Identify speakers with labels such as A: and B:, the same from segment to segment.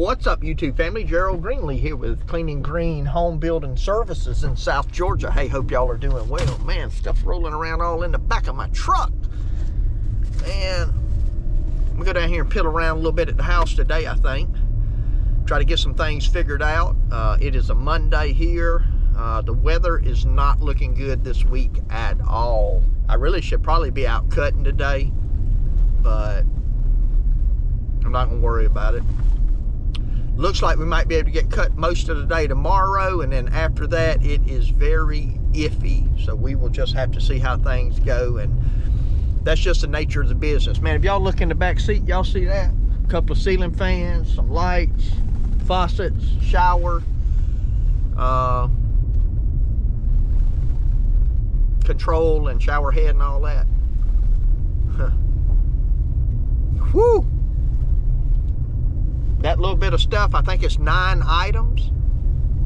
A: What's up, YouTube family? Gerald Greenlee here with Cleaning Green Home Building Services in South Georgia. Hey, hope y'all are doing well. Man, stuff rolling around all in the back of my truck. Man, I'm gonna go down here and piddle around a little bit at the house today, I think. Try to get some things figured out. It is a Monday here. The weather is not looking good this week at all. I really should probably be out cutting today, but I'm not gonna worry about it. Looks like we might be able to get cut most of the day tomorrow, and then after that it is very iffy, so we will just have to see how things go, and that's just the nature of the business. Man, if y'all look in the back seat, y'all see that? A couple of ceiling fans, some lights, faucets, shower, control and shower head and all that. Whew! That little bit of stuff, I think it's 9 items,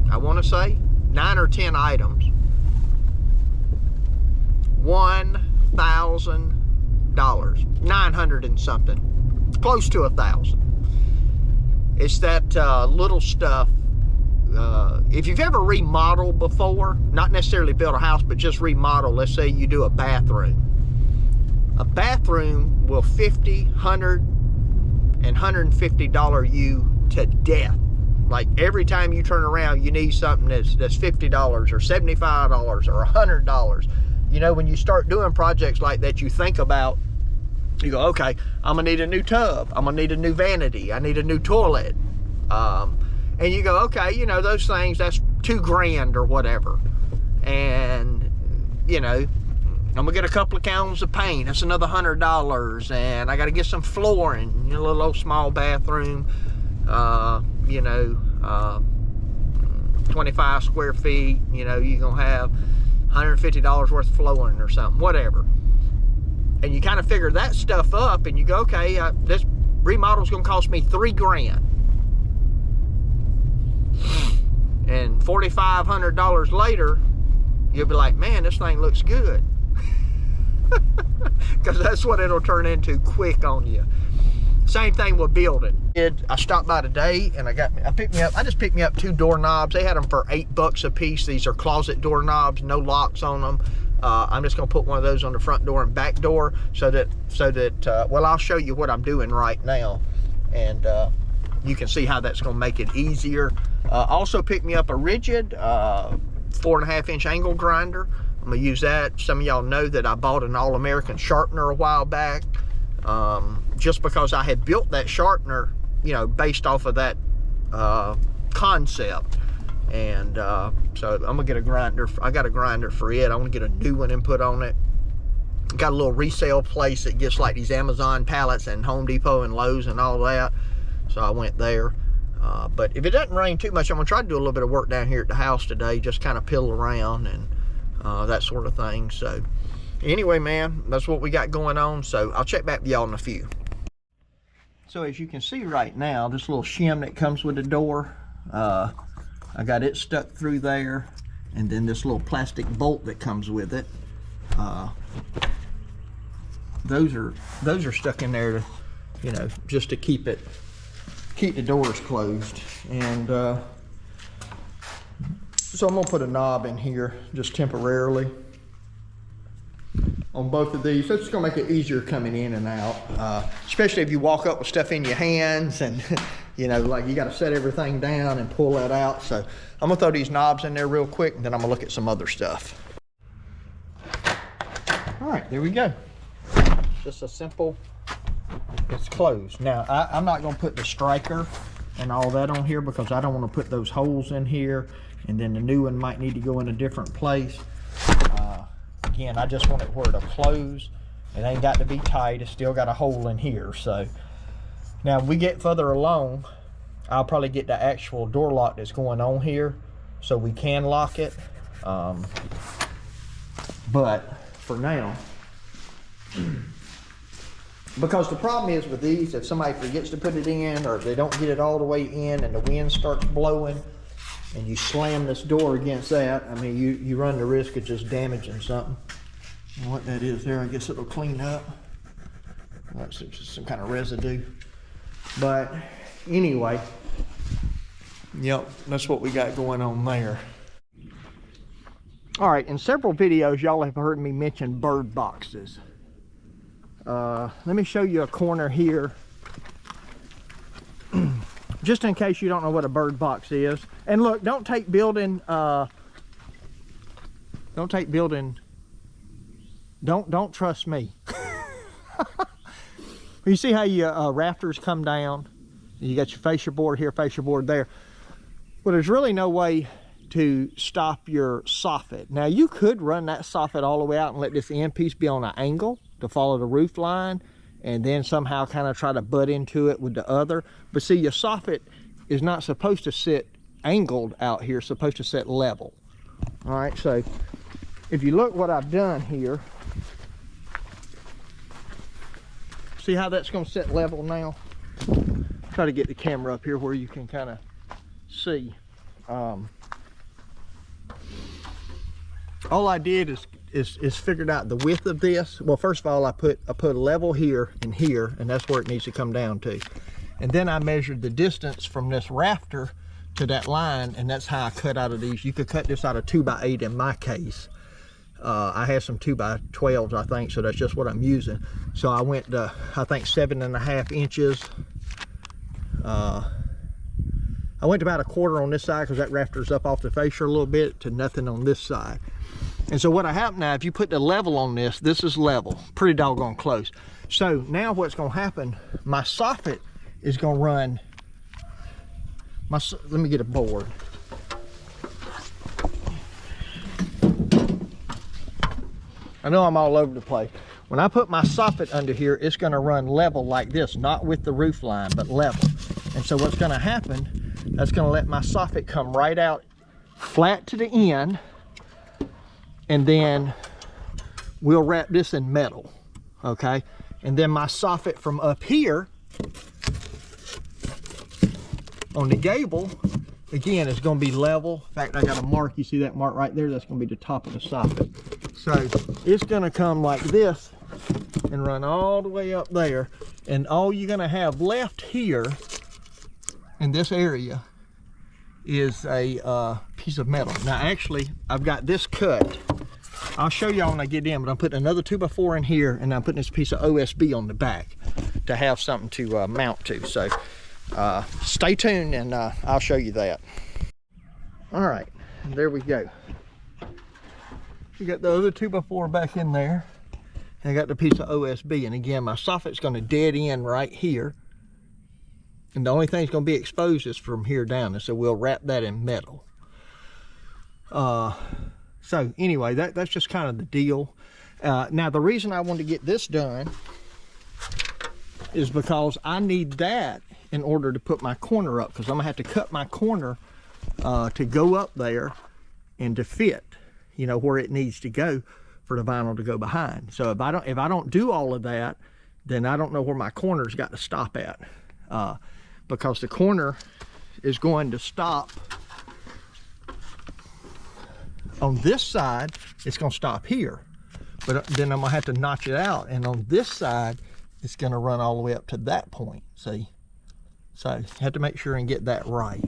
A: I want to say 9 or 10 items, $1,000, 900 and something, close to 1,000. It's that little stuff. If you've ever remodeled before, not necessarily build a house, but just remodel, let's say you do a bathroom will $50, $100 and $150 you to death. Like every time you turn around, you need something that's $50 or $75 or $100. You know, when you start doing projects like that, you think about, you go, okay, I'm gonna need a new tub, I'm gonna need a new vanity, I need a new toilet, and you go, okay, you know, those things, that's $2,000 or whatever, and you know, I'm gonna get a couple of gallons of paint, that's another $100, and I gotta get some flooring, you know, a little old small bathroom, you know, 25 square feet, you know, you're gonna have $150 worth of flooring or something, whatever. And you kind of figure that stuff up, and you go, okay, this remodel's gonna cost me $3,000. And $4,500 later, you'll be like, man, this thing looks good. Because that's what it'll turn into quick on you. Same thing with building. I stopped by today and I just picked me up 2 doorknobs. They had them for $8 a piece. These are closet doorknobs, no locks on them. I'm just gonna put one of those on the front door and back door so that well, I'll show you what I'm doing right now, and you can see how that's gonna make it easier. Also picked me up a rigid 4.5-inch angle grinder. I'm gonna use that. Some of y'all know that I bought an All-American sharpener a while back, just because I had built that sharpener, you know, based off of that concept. And so I'm gonna get a grinder. I got a grinder for it. I want to get a new one and put on it. Got a little resale place that gets like these Amazon pallets and Home Depot and Lowe's and all that. So I went there. But if it doesn't rain too much, I'm gonna try to do a little bit of work down here at the house today, just kind of piddle around and that sort of thing. So anyway, man, that's what we got going on. So I'll check back with y'all in a few. So as you can see right now, this little shim that comes with the door, I got it stuck through there, and then this little plastic bolt that comes with it, those are stuck in there to, you know, just to keep the doors closed. And so I'm gonna put a knob in here just temporarily on both of these. That's gonna make it easier coming in and out, especially if you walk up with stuff in your hands and you know, like you got to set everything down and pull that out. So I'm gonna throw these knobs in there real quick, and then I'm gonna look at some other stuff. All right, there we go. Just a simple, it's closed. Now I'm not gonna put the striker and all that on here because I don't want to put those holes in here, and then the new one might need to go in a different place. Again, I just want it where it'll close. It ain't got to be tight. It's still got a hole in here. So now if we get further along, I'll probably get the actual door lock that's going on here so we can lock it. But for now, because the problem is with these, if somebody forgets to put it in, or if they don't get it all the way in and the wind starts blowing and you slam this door against that, I mean, you run the risk of just damaging something. And what that is there, I guess it'll clean up. That's just some kind of residue. But anyway, Yep, that's what we got going on there. All right, in several videos, y'all have heard me mention bird boxes. Let me show you a corner here, just in case you don't know what a bird box is. And look, don't build, don't trust me. You see how your rafters come down? You got your fascia board here, fascia board there. Well, there's really no way to stop your soffit. Now, you could run that soffit all the way out and let this end piece be on an angle to follow the roof line, and then somehow kind of try to butt into it with the other. But see, your soffit is not supposed to sit angled out here, it's supposed to sit level. All right, so if you look what I've done here, see how that's going to sit level now? Try to get the camera up here where you can kind of see. All I did is figured out the width of this. Well, first of all, I put a level here, and that's where it needs to come down to. And then I measured the distance from this rafter to that line, and that's how I cut out of these. You could cut this out of 2x8 in my case. I had some 2x12s, I think, so that's just what I'm using. So I went to, I think, 7.5 inches. I went to about 1/4 on this side because that rafter's up off the fascia a little bit, to nothing on this side. And so what happened now, if you put the level on this is level, pretty doggone close. So now what's going to happen, my soffit is going to run, let me get a board. I know I'm all over the place. When I put my soffit under here, it's going to run level like this, not with the roof line, but level. And so what's going to happen, that's going to let my soffit come right out flat to the end, and then we'll wrap this in metal, okay? And then my soffit from up here on the gable, again, it's going to be level. In fact, I got a mark, you see that mark right there? That's going to be the top of the soffit. So it's going to come like this and run all the way up there, and all you're going to have left here in this area is a piece of metal. Now actually, I've got this cut. I'll show y'all when I get in, but I'm putting another 2x4 in here, and I'm putting this piece of OSB on the back to have something to mount to. So stay tuned, and I'll show you that. All right, there we go. You got the other 2x4 back in there, and I got the piece of OSB, and again, my soffit's going to dead end right here, and the only thing that's going to be exposed is from here down, and so we'll wrap that in metal. So anyway, that's just kind of the deal. Now the reason I wanted to get this done is because I need that in order to put my corner up, because I'm gonna have to cut my corner to go up there and to fit, you know, where it needs to go for the vinyl to go behind. So if I don't do all of that, then I don't know where my corner's got to stop at, because the corner is going to stop on this side. It's going to stop here, but then I'm gonna have to notch it out, and on this side it's going to run all the way up to that point. See, so you have to make sure and get that right.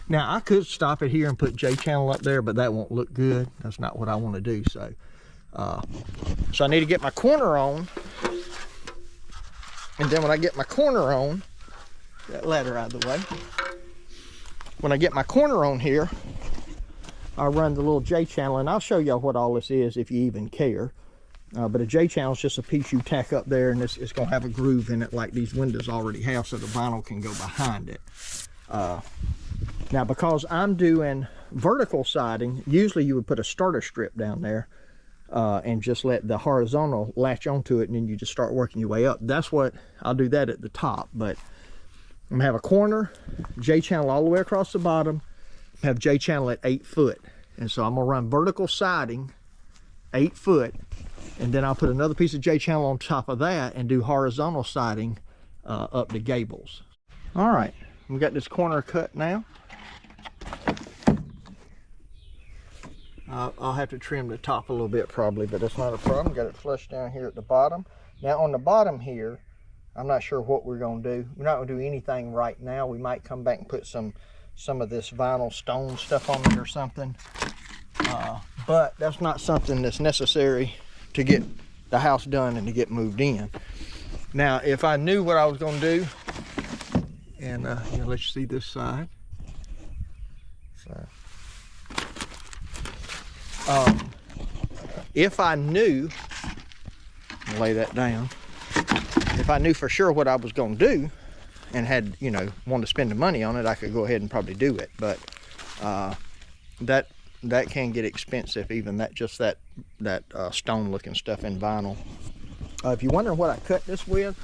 A: Now I could stop it here and put J-channel up there, but that won't look good. That's not what I want to do. So so I need to get my corner on, and then when I get my corner on, that ladder out of the way, when I get my corner on here, I'll run the little J-channel, and I'll show y'all what all this is if you even care. But a J-channel is just a piece you tack up there, and it's going to have a groove in it like these windows already have, so the vinyl can go behind it. Now, because I'm doing vertical siding, usually you would put a starter strip down there and just let the horizontal latch onto it, and then you just start working your way up. That's what I'll do that at the top, but I'm going to have a corner, J-channel all the way across the bottom, have J-channel at 8 foot. And so I'm going to run vertical siding 8 foot, and then I'll put another piece of J-channel on top of that and do horizontal siding up the gables. All right, we got this corner cut now. I'll have to trim the top a little bit probably, but that's not a problem. Got it flush down here at the bottom. Now on the bottom here, I'm not sure what we're going to do. We're not going to do anything right now. We might come back and put some some of this vinyl stone stuff on it or something. But that's not something that's necessary to get the house done and to get moved in. Now, if I knew what I was going to do, and yeah, let's see this side. So, if I knew, lay that down. If I knew for sure what I was going to do, and had, you know, wanted to spend the money on it, I could go ahead and probably do it. But that can get expensive, even that stone looking stuff in vinyl. If you're wondering what I cut this with,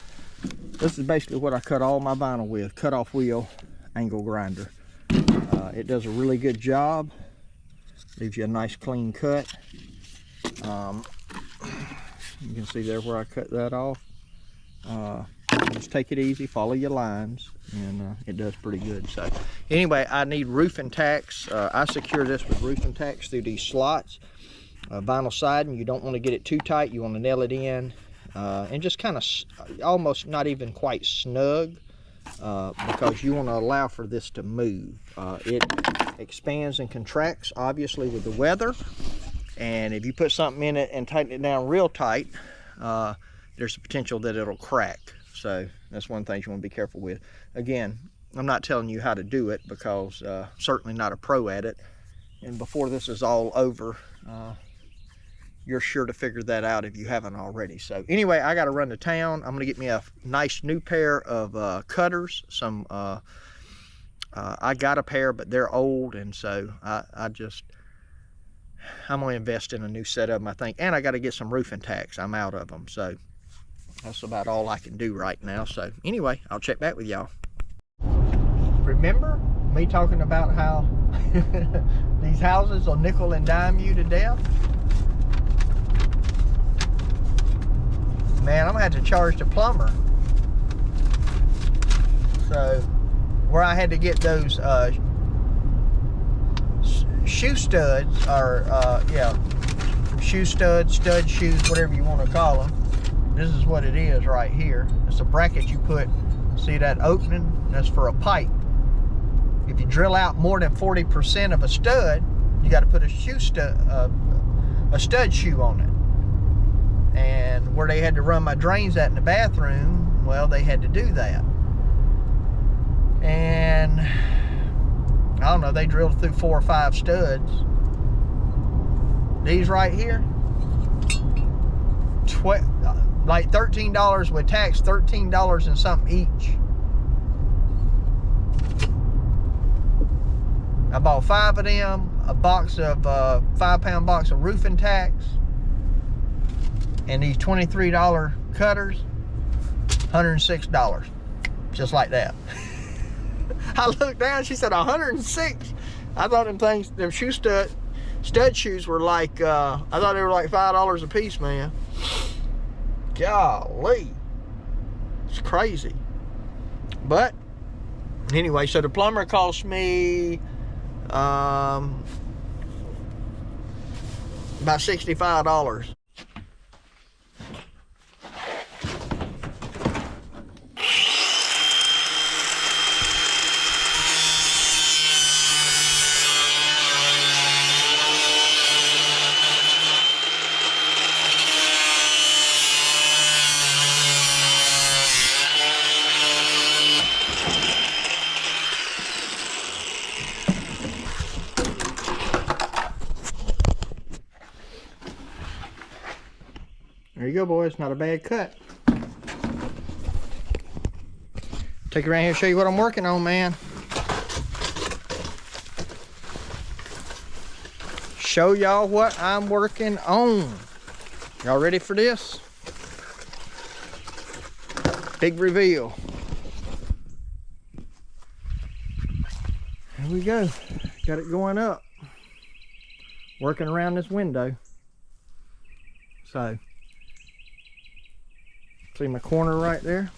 A: this is basically what I cut all my vinyl with: cut-off wheel angle grinder. It does a really good job. Leaves you a nice clean cut. You can see there where I cut that off. Just take it easy, follow your lines, and it does pretty good. So anyway, I need roofing tacks. I secure this with roofing tacks through these slots. Vinyl siding, you don't want to get it too tight. You want to nail it in and just kind of almost not even quite snug, because you want to allow for this to move. It expands and contracts obviously with the weather, and if you put something in it and tighten it down real tight, there's a potential that it'll crack. So that's one thing you want to be careful with. Again, I'm not telling you how to do it, because certainly not a pro at it, and before this is all over, you're sure to figure that out if you haven't already. So anyway, I got to run to town. I'm going to get me a nice new pair of cutters. I got a pair, but they're old, and so I'm going to invest in a new set of them, I think. And I got to get some roofing tacks. I'm out of them. So that's about all I can do right now. So anyway, I'll check back with y'all. Remember me talking about how these houses will nickel and dime you to death? Man, I'm gonna have to charge the plumber. So where I had to get those shoe studs, or shoe studs, stud shoes, whatever you want to call them. This is what it is right here. It's a bracket you put. See that opening? That's for a pipe. If you drill out more than 40% of a stud, you got to put a stud shoe on it. And where they had to run my drains at in the bathroom, well, they had to do that. And I don't know, they drilled through 4 or 5 studs. These right here, like $13 with tax, $13 and something each. I bought 5 of them, a box of 5-pound box of roofing tacks, and these $23 cutters, $106, just like that. I looked down, she said $106. I thought them things, them stud shoes were like, I thought they were like $5 a piece, man. Golly, it's crazy. But anyway, so the plumber cost me about $65. There you go, boys. Not a bad cut. Take it around here and show you what I'm working on, man. Show y'all what I'm working on. Y'all ready for this? Big reveal. Here we go. Got it going up. Working around this window. So, see my corner right there?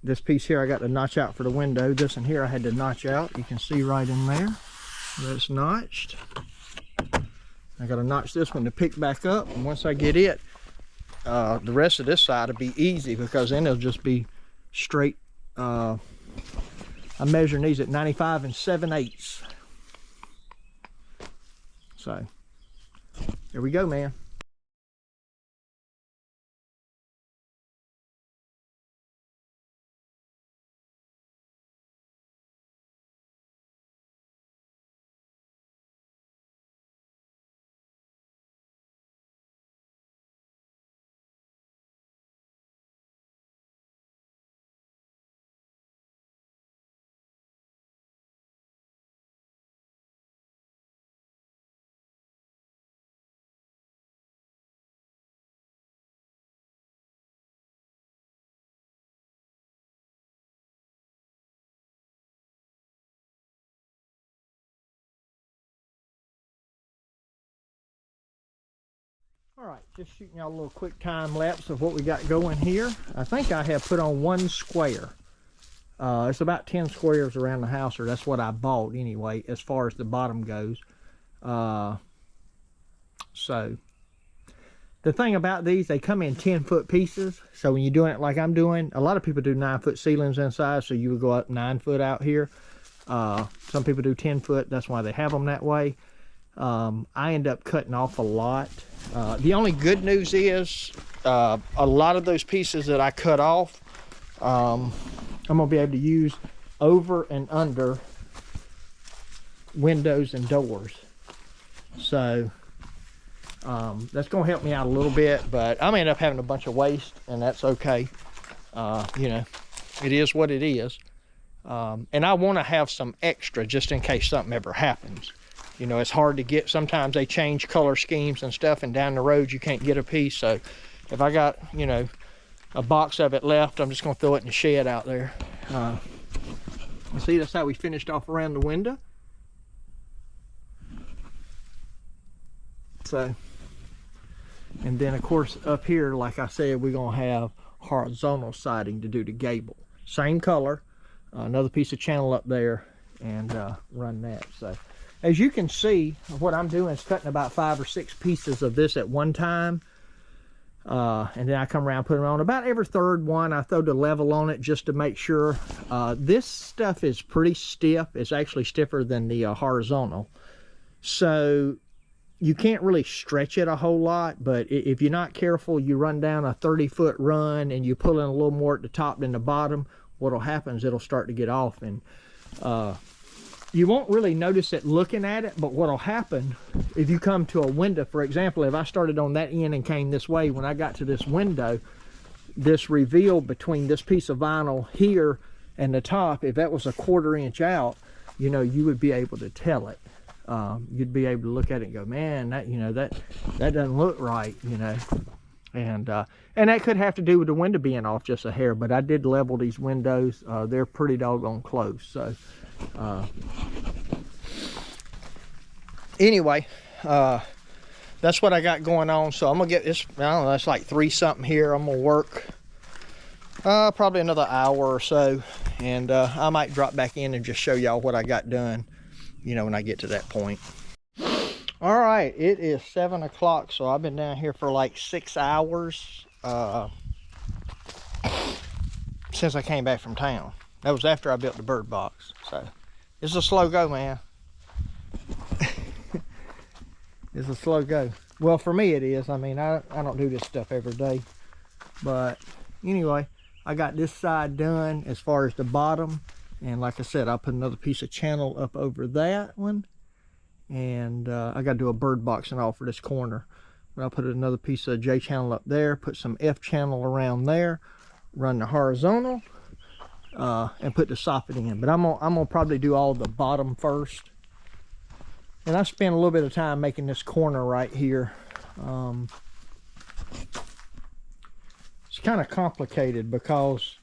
A: This piece here I got to notch out for the window. This in here I had to notch out. You can see right in there that it's notched. I got to notch this one to pick back up, and once I get it, the rest of this side will be easy, because then it'll just be straight. I'm measuring these at 95 7/8. So there we go, man. All right, just shooting y'all a little quick time lapse of what we got going here. I think I have put on 1 square. It's about 10 squares around the house, or that's what I bought anyway, as far as the bottom goes. So the thing about these, they come in 10-foot pieces. So when you're doing it like I'm doing, a lot of people do 9-foot ceilings inside, so you would go up 9 foot out here. Some people do 10 foot, that's why they have them that way. I end up cutting off a lot. The only good news is a lot of those pieces that I cut off, I'm gonna be able to use over and under windows and doors. So that's gonna help me out a little bit, but I'm gonna end up having a bunch of waste, and that's okay. You know, it is what it is. And I want to have some extra just in case something ever happens. You know, it's hard to get. Sometimes they change color schemes and stuff, and down the road you can't get a piece. So if I got, you know, a box of it left, I'm just going to throw it in the shed out there. See, that's how we finished off around the window. So, and then of course up here, like I said, we're going to have horizontal siding to do the gable. Same color, another piece of channel up there, and run that. So as you can see, what I'm doing is cutting about 5 or 6 pieces of this at one time. And then I come around, put them on. About every third one, I throw the level on it just to make sure. This stuff is pretty stiff. It's actually stiffer than the horizontal. So you can't really stretch it a whole lot, but if you're not careful, you run down a 30-foot run and you pull in a little more at the top than the bottom, what'll happen is it'll start to get off. And you won't really notice it looking at it, but what'll happen if you come to a window, for example, if I started on that end and came this way, when I got to this window, this reveal between this piece of vinyl here and the top, if that was a 1/4 inch out, you know, you would be able to tell it. You'd be able to look at it and go, man, that, you know, that doesn't look right, you know. And that could have to do with the window being off just a hair, but I did level these windows. They're pretty doggone close. So anyway, that's what I got going on. So I'm gonna get this, I don't know, it's like 3 something here. I'm gonna work probably another hour or so, and I might drop back in and just show y'all what I got done, you know, when I get to that point. All right, it is 7 o'clock, so I've been down here for like 6 hours since I came back from town. That was after I built the bird box. So it's a slow go, man. It's a slow go. Well, for me it is. I mean, I don't do this stuff every day. But anyway, I got this side done as far as the bottom. And like I said, I'll put another piece of channel up over that one. And I got to do a bird box and all for this corner. But I'll put another piece of J channel up there, put some F channel around there, run the horizontal, and put the soffit in. But I'm gonna probably do all the bottom first. And I spent a little bit of time making this corner right here. It's kind of complicated because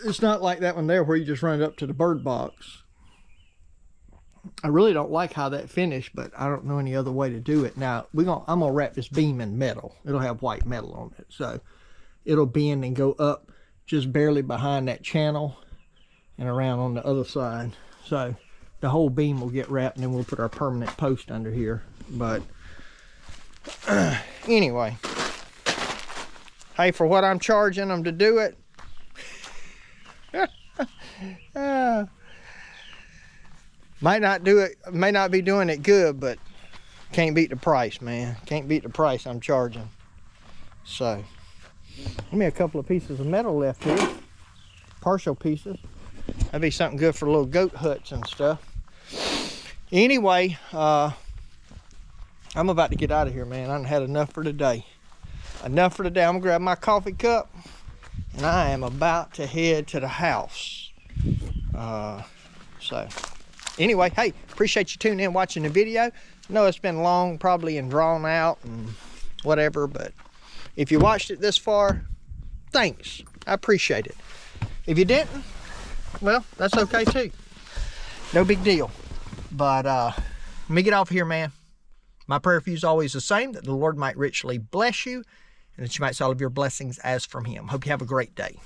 A: it's not like that one there where you just run it up to the bird box. I really don't like how that finished, but I don't know any other way to do it. Now, I'm gonna wrap this beam in metal. It'll have white metal on it, so it'll bend and go up just barely behind that channel and around on the other side. So the whole beam will get wrapped, and then we'll put our permanent post under here. But anyway, hey, for what I'm charging them to do it, Might not do it, may not be doing it good, but can't beat the price, man. Can't beat the price I'm charging. So, give me a couple of pieces of metal left here. Partial pieces. That'd be something good for little goat huts and stuff. Anyway, I'm about to get out of here, man. I done had enough for today. Enough for today. I'm gonna grab my coffee cup and I am about to head to the house. So anyway, hey, appreciate you tuning in, watching the video. I know it's been long, probably, and drawn out and whatever, but if you watched it this far, thanks. I appreciate it. If you didn't, well, that's okay too. No big deal. But let me get off here, man. My prayer for you is always the same, that the Lord might richly bless you and that you might see all of your blessings as from him. Hope you have a great day.